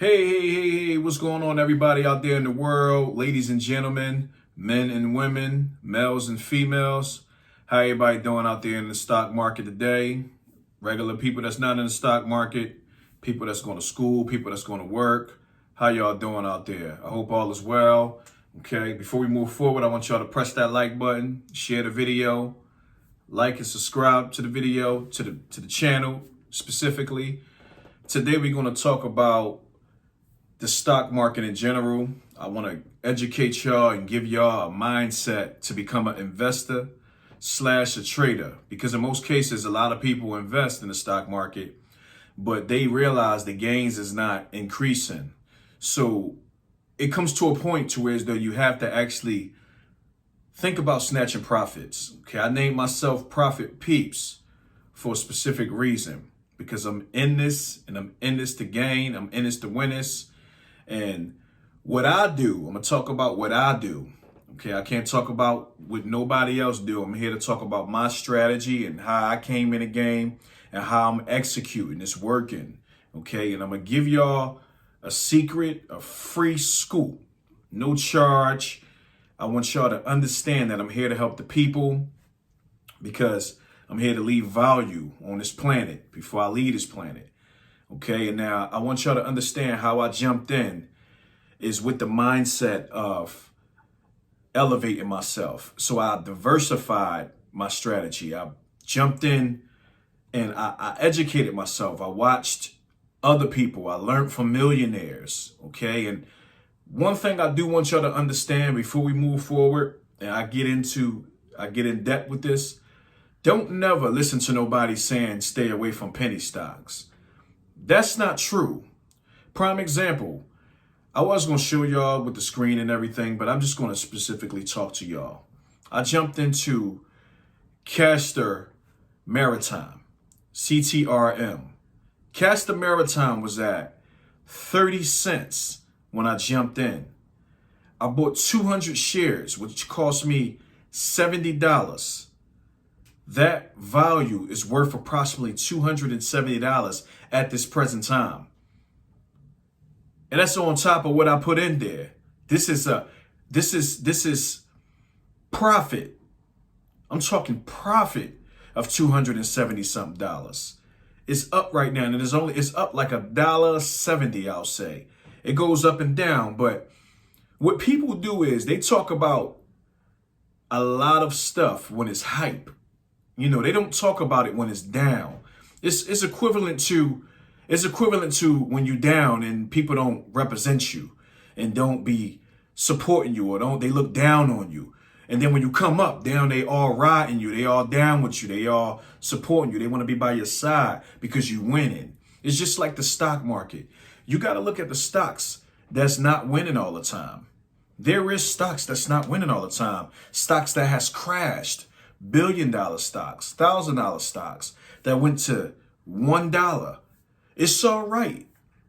Hey, what's going on, everybody out there in the world? Ladies and gentlemen, men and women, males and females. How everybody doing out there in the stock market today? Regular people that's not in the stock market, people that's going to school, people that's going to work. How y'all doing out there? I hope all is well. Okay, before we move forward, I want y'all to press that like button, share the video, like and subscribe to the video, to the channel specifically. Today we're going to talk about the stock market in general. I want to educate y'all and give y'all a mindset to become an investor slash a trader. Because in most cases, a lot of people invest in the stock market, but they realize the gains is not increasing. So it comes to a point to where as though you have to actually think about snatching profits. Okay, I named myself Profit Peeps for a specific reason. Because I'm in this and I'm in this to gain. I'm in this to win this. And what I do, I'm going to talk about what I do. Okay, I can't talk about what nobody else do. I'm here to talk about my strategy and how I came in the game and how I'm executing. It's working. Okay, and I'm going to give y'all a secret, a free scoop, no charge. I want y'all to understand that I'm here to help the people because I'm here to leave value on this planet before I leave this planet. Okay, and now I want y'all to understand how I jumped in is with the mindset of elevating myself. So I diversified my strategy. I jumped in and I educated myself. I watched other people. I learned from millionaires. Okay, and one thing I do want y'all to understand before we move forward, and I get in depth with this, don't never listen to nobody saying stay away from penny stocks. That's not true. Prime example, I was going to show y'all with the screen and everything, but I'm just going to specifically talk to y'all. I jumped into Castor Maritime, CTRM. Castor Maritime was at 30 cents when I jumped in. I bought 200 shares, which cost me $70. That value is worth approximately $270 at this present time. And that's on top of what I put in there. This is profit. I'm talking profit of $270 something. It's up right now, and it's up like $1.70, I'll say. It goes up and down, but what people do is they talk about a lot of stuff when it's hype. You know, they don't talk about it when it's down. It's equivalent to when you're down and people don't represent you and don't be supporting you or they look down on you. And then when you come up, down they all riding you, they all down with you, they all supporting you. They want to be by your side because you winning. It's just like the stock market. You got to look at the stocks that's not winning all the time. There is stocks that's not winning all the time. Stocks that has crashed. $1 billion stocks, $1,000 stocks that went to $1. It's all right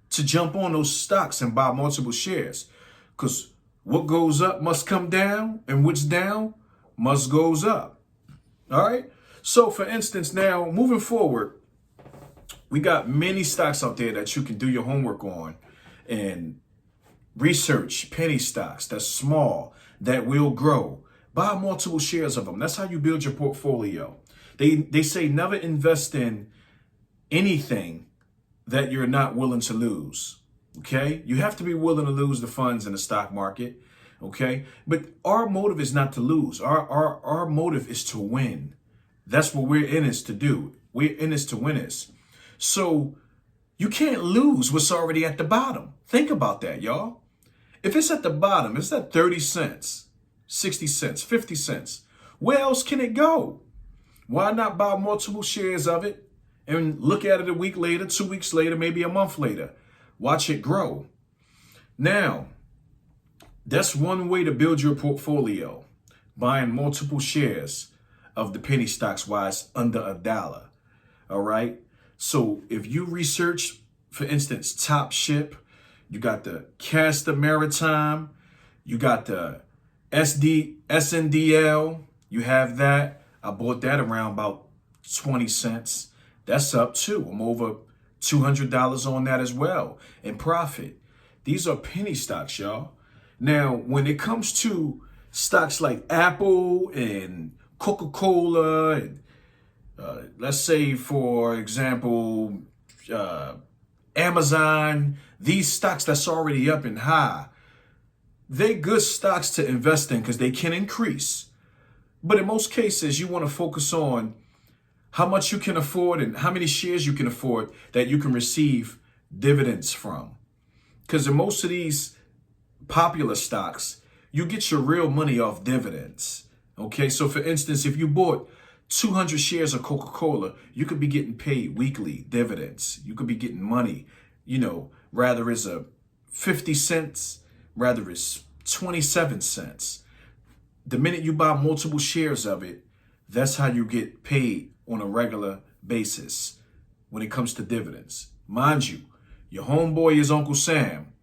to jump on those stocks and buy multiple shares because what goes up must come down and what's down must goes up. All right. So for instance, now moving forward, we got many stocks out there that you can do your homework on and research penny stocks that's small, that will grow. Buy multiple shares of them. That's how you build your portfolio. They say never invest in anything that you're not willing to lose. Okay? You have to be willing to lose the funds in the stock market. Okay? But our motive is not to lose. Our motive is to win. That's what we're in this to do. We're in this to win this. So you can't lose what's already at the bottom. Think about that, y'all. If it's at the bottom, it's at 30 cents. 60 cents, 50 cents. Where else can it go? Why not buy multiple shares of it and look at it a week later, 2 weeks later, maybe a month later? Watch it grow. Now, that's one way to build your portfolio, buying multiple shares of the penny stocks while it's under $1. All right. So if you research, for instance, Top Ship, you got the Castor Maritime, you got the SNDL, you have that. I bought that around about 20 cents. That's up too. I'm over $200 on that as well in profit. These are penny stocks, y'all. Now, when it comes to stocks like Apple and Coca-Cola, and let's say, for example, Amazon, these stocks that's already up and high, they good stocks to invest in because they can increase. But in most cases, you want to focus on how much you can afford and how many shares you can afford that you can receive dividends from. Because in most of these popular stocks, you get your real money off dividends. Okay, so for instance, if you bought 200 shares of Coca-Cola, you could be getting paid weekly dividends. You could be getting money, rather it's a 50 cents, rather it's 27 cents. The minute you buy multiple shares of it, that's how you get paid on a regular basis when it comes to dividends. Mind you, your homeboy is Uncle Sam.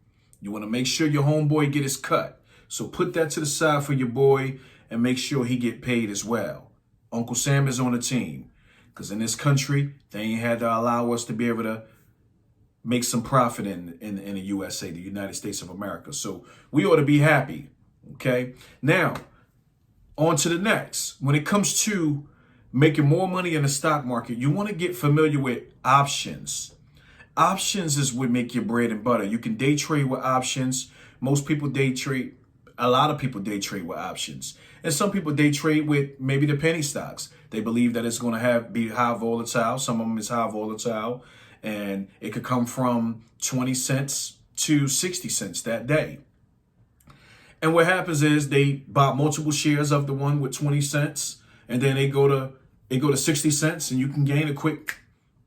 You want to make sure your homeboy get his cut. So put that to the side for your boy and make sure he get paid as well. Uncle Sam is on the team. Because in this country, they ain't had to allow us to be able to make some profit in the USA, the United States of America. So we ought to be happy. Okay? Now, on to the next. When it comes to making more money in the stock market, you want to get familiar with options. Options is what make your bread and butter. You can day trade with options. Most people day trade. A lot of people day trade with options. And some people day trade with maybe the penny stocks. They believe that it's going to be high volatile. Some of them is high volatile. And it could come from 20 cents to 60 cents that day. And what happens is they buy multiple shares of the one with 20 cents. And then they go to 60 cents and you can gain a quick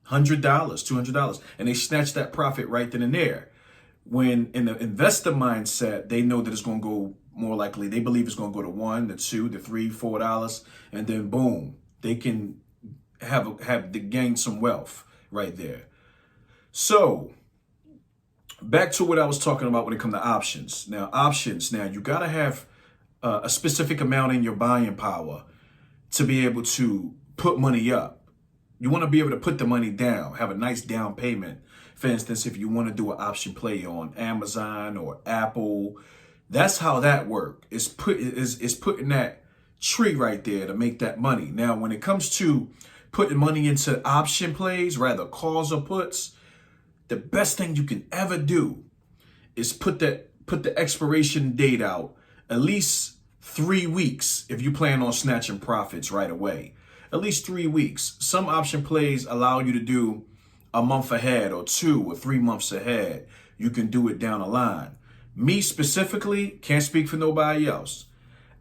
$100, $200. And they snatch that profit right then and there. When in the investor mindset, they know that it's going to go more likely. They believe it's going to go to $1, to $2, to $3, $4. And then boom, they can have to gain some wealth right there. So back to what I was talking about when it comes to options. Now, you got to have a specific amount in your buying power to be able to put money up. You want to be able to put the money down, have a nice down payment. For instance, if you want to do an option play on Amazon or Apple, that's how that works. It's putting that tree right there to make that money. Now, when it comes to putting money into option plays, rather calls or puts, the best thing you can ever do is put the expiration date out at least 3 weeks if you plan on snatching profits right away. At least 3 weeks. Some option plays allow you to do a month ahead or 2 or 3 months ahead. You can do it down the line. Me specifically, can't speak for nobody else.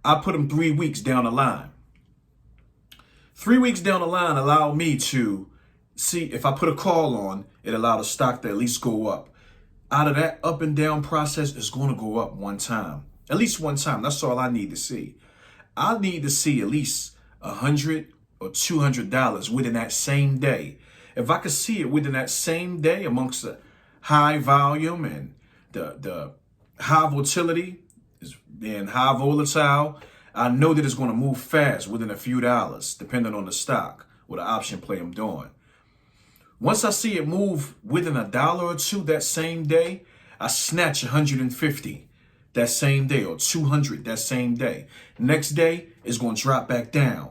I put them 3 weeks down the line. 3 weeks down the line allow me to see if I put a call on, it allowed the stock to at least go up. Out of that up and down process, it's going to go up one time. At least one time. That's all I need to see. I need to see at least $100 or $200 within that same day. If I could see it within that same day amongst the high volume and the high volatility and high volatile, I know that it's going to move fast within a few dollars, depending on the stock or the option play I'm doing. Once I see it move within $1 or $2 that same day, I snatch 150 that same day or 200 that same day. Next day, it's going to drop back down.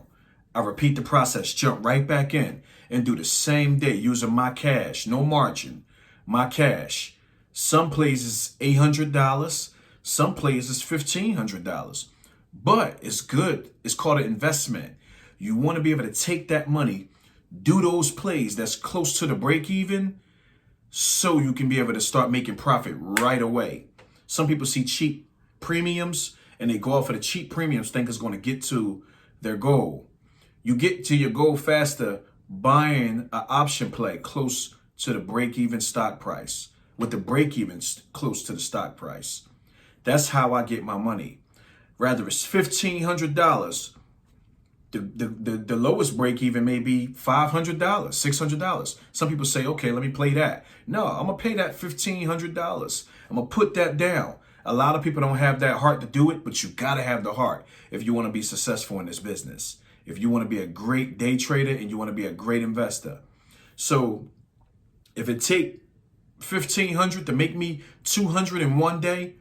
I repeat the process, jump right back in and do the same day using my cash, no margin, my cash. Some places $800, some places $1,500, but it's good. It's called an investment. You want to be able to take that money, do those plays that's close to the break even so you can be able to start making profit right away. Some people see cheap premiums and they go off of the cheap premiums, think it's going to get to their goal. You get to your goal faster buying an option play close to the break-even stock price, with the break-even close to the stock price. That's how I get my money. Rather it's $1,500, the lowest break-even may be $500, $600. Some people say, okay, let me play that. No, I'm going to pay that $1,500. I'm going to put that down. A lot of people don't have that heart to do it, but you got to have the heart if you want to be successful in this business. If you want to be a great day trader and you want to be a great investor. So If it take 1,500 to make me 200 in one day,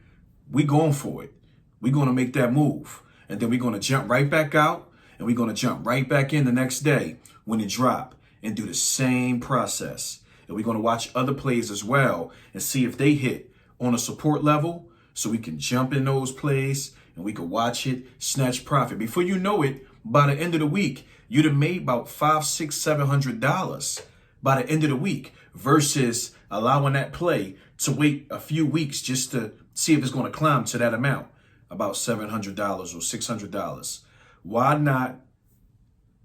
we going for it. We're going to make that move. And then we're going to jump right back out, and we're going to jump right back in the next day when it drop and do the same process. And we're going to watch other plays as well and see if they hit on a support level so we can jump in those plays and we can watch it, snatch profit. Before you know it, by the end of the week, you'd have made about $500, $600, $700 by the end of the week versus allowing that play to wait a few weeks just to see if it's going to climb to that amount, about $700 or $600. Why not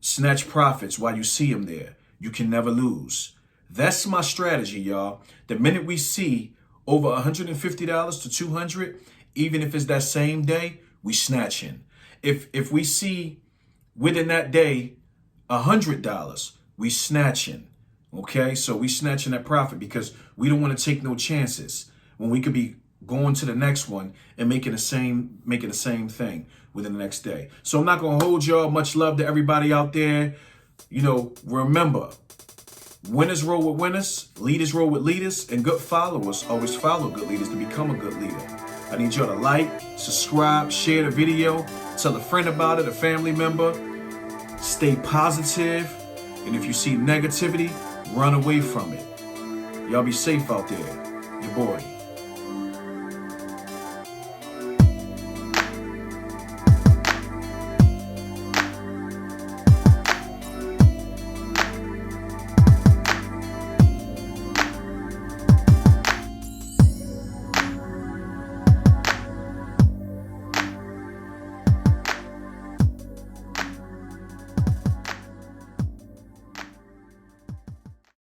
snatch profits while you see them there? You can never lose. That's my strategy, y'all. The minute we see over $150 to $200, even if it's that same day, we snatching. If we see within that day $100, we snatching. Okay, so we snatching that profit because we don't want to take no chances when we could be going to the next one and making the same thing within the next day. So I'm not gonna hold y'all. Much love to everybody out there. You know, remember, winners roll with winners, leaders roll with leaders, and good followers always follow good leaders to become a good leader. I need y'all to like, subscribe, share the video, tell a friend about it, a family member. Stay positive, and if you see negativity, run away from it. Y'all be safe out there. Your boy.